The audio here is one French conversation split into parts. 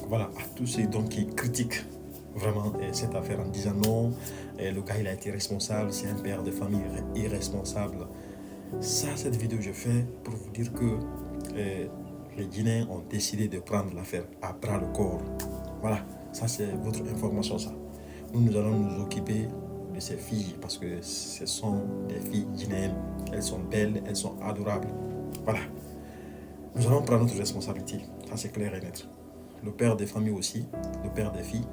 voilà, à tous ceux donc qui critiquent vraiment cette affaire en disant non, le gars il a été responsable, c'est un père de famille irresponsable. Ça, cette vidéo je fais pour vous dire que les Guinéens ont décidé de prendre l'affaire à bras le corps. Voilà, ça c'est votre information ça. Nous allons nous occuper de ces filles parce que ce sont des filles guinéennes. Elles sont belles, elles sont adorables. Voilà. Nous allons prendre notre responsabilité. Ça c'est clair et net. Le père des familles aussi, le père des filles.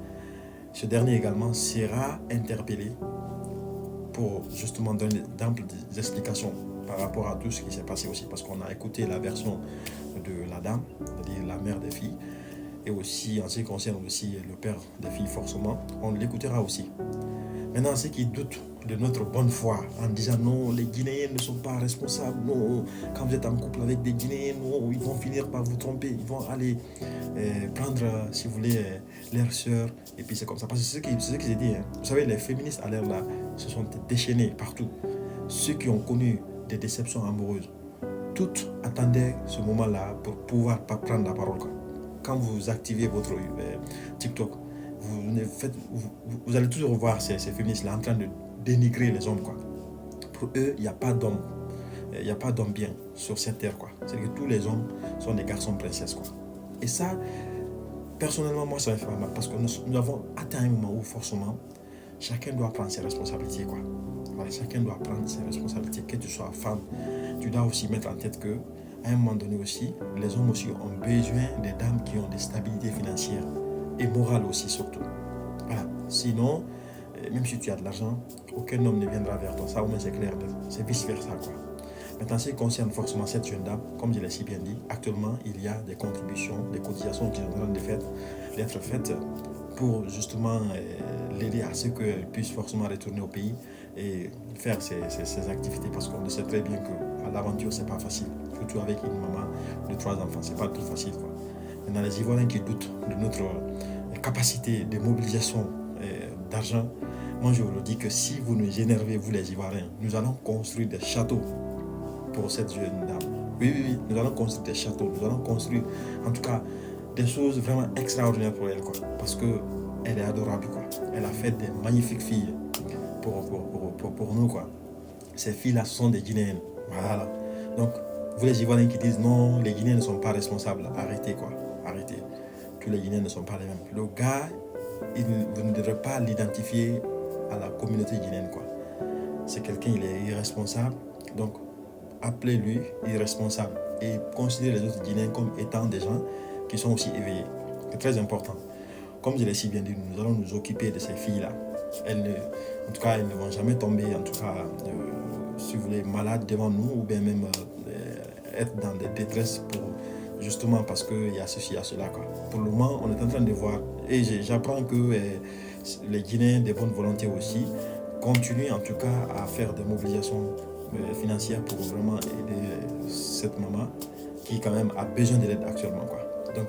Ce dernier également sera interpellé pour justement donner d'amples explications par rapport à tout ce qui s'est passé aussi. Parce qu'on a écouté la version de la dame, c'est-à-dire la mère des filles. Et aussi, en ce qui concerne aussi le père des filles, forcément, on l'écoutera aussi. Maintenant, ceux qui doutent de notre bonne foi en disant non, les Guinéens ne sont pas responsables, non, quand vous êtes en couple avec des Guinéens, non, ils vont finir par vous tromper, ils vont aller prendre, si vous voulez, leur sœur, et puis c'est comme ça. Parce que c'est ce que j'ai dit, hein. Vous savez, les féministes à l'ère là se sont déchaînés partout. Ceux qui ont connu des déceptions amoureuses, toutes attendaient ce moment-là pour pouvoir pas prendre la parole, quoi. Quand vous activez votre TikTok, vous allez toujours voir ces féministes-là en train de dénigrer les hommes, quoi. Pour eux, il n'y a pas d'homme. Il n'y a pas d'homme bien sur cette terre, quoi. C'est que tous les hommes sont des garçons princesses, quoi. Et ça, personnellement, moi, ça me fait mal parce que nous avons atteint un moment où, forcément, chacun doit prendre ses responsabilités, quoi. Voilà, chacun doit prendre ses responsabilités. Que tu sois femme, tu dois aussi mettre en tête que, à un moment donné aussi, les hommes aussi ont besoin des dames qui ont des stabilités financières et morales aussi, surtout. Voilà. Sinon, même si tu as de l'argent, aucun homme ne viendra vers toi. Ça, au moins, c'est clair. C'est vice-versa, quoi. Maintenant, ce qui concerne forcément cette jeune dame, comme je l'ai si bien dit, actuellement, il y a des contributions, des cotisations qui sont en train d'être faites pour justement l'aider à ce qu'elle puisse forcément retourner au pays et faire ses activités. Parce qu'on sait très bien qu'à l'aventure, c'est pas facile. Surtout avec une maman de 3 enfants, c'est pas tout facile, quoi. Maintenant, les Ivoiriens qui doutent de notre capacité de mobilisation d'argent, moi je vous le dis que si vous nous énervez, vous les Ivoiriens, nous allons construire des châteaux pour cette jeune dame. Oui, oui, oui, nous allons construire des châteaux, nous allons construire en tout cas des choses vraiment extraordinaires pour elle, quoi. Parce que elle est adorable, quoi. Elle a fait des magnifiques filles pour nous, quoi. Ces filles-là sont des Guinéennes. Voilà. Donc, vous les Ivoiriens qui disent non, les Guinéens ne sont pas responsables, arrêtez, quoi. Arrêtez. Tous les Guinéens ne sont pas les mêmes. Le gars, vous ne devrez pas l'identifier à la communauté guinéenne, quoi. C'est quelqu'un, il est irresponsable. Donc, appelez-lui irresponsable et considérez les autres Guinéens comme étant des gens qui sont aussi éveillés. C'est très important. Comme je l'ai si bien dit, nous allons nous occuper de ces filles-là. En tout cas, elles ne vont jamais tomber, en tout cas, si vous voulez, malades devant nous ou bien même être dans des détresses pour, justement parce qu'il y a ceci, il y a cela, quoi. Pour le moment, on est en train de voir, et j'apprends que les Guinéens de bonne volonté aussi continuent en tout cas à faire des mobilisations financières pour vraiment aider cette maman qui quand même a besoin de l'aide actuellement, quoi. Donc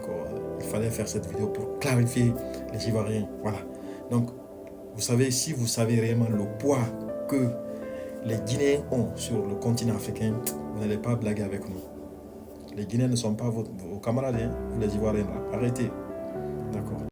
il fallait faire cette vidéo pour clarifier les Ivoiriens. Voilà. Donc vous savez, si vous savez réellement le poids que les Guinéens ont sur le continent africain, vous n'allez pas blaguer avec nous. Les Guinéens ne sont pas vos camarades, hein, vous les Ivoiriens là. Arrêtez. D'accord.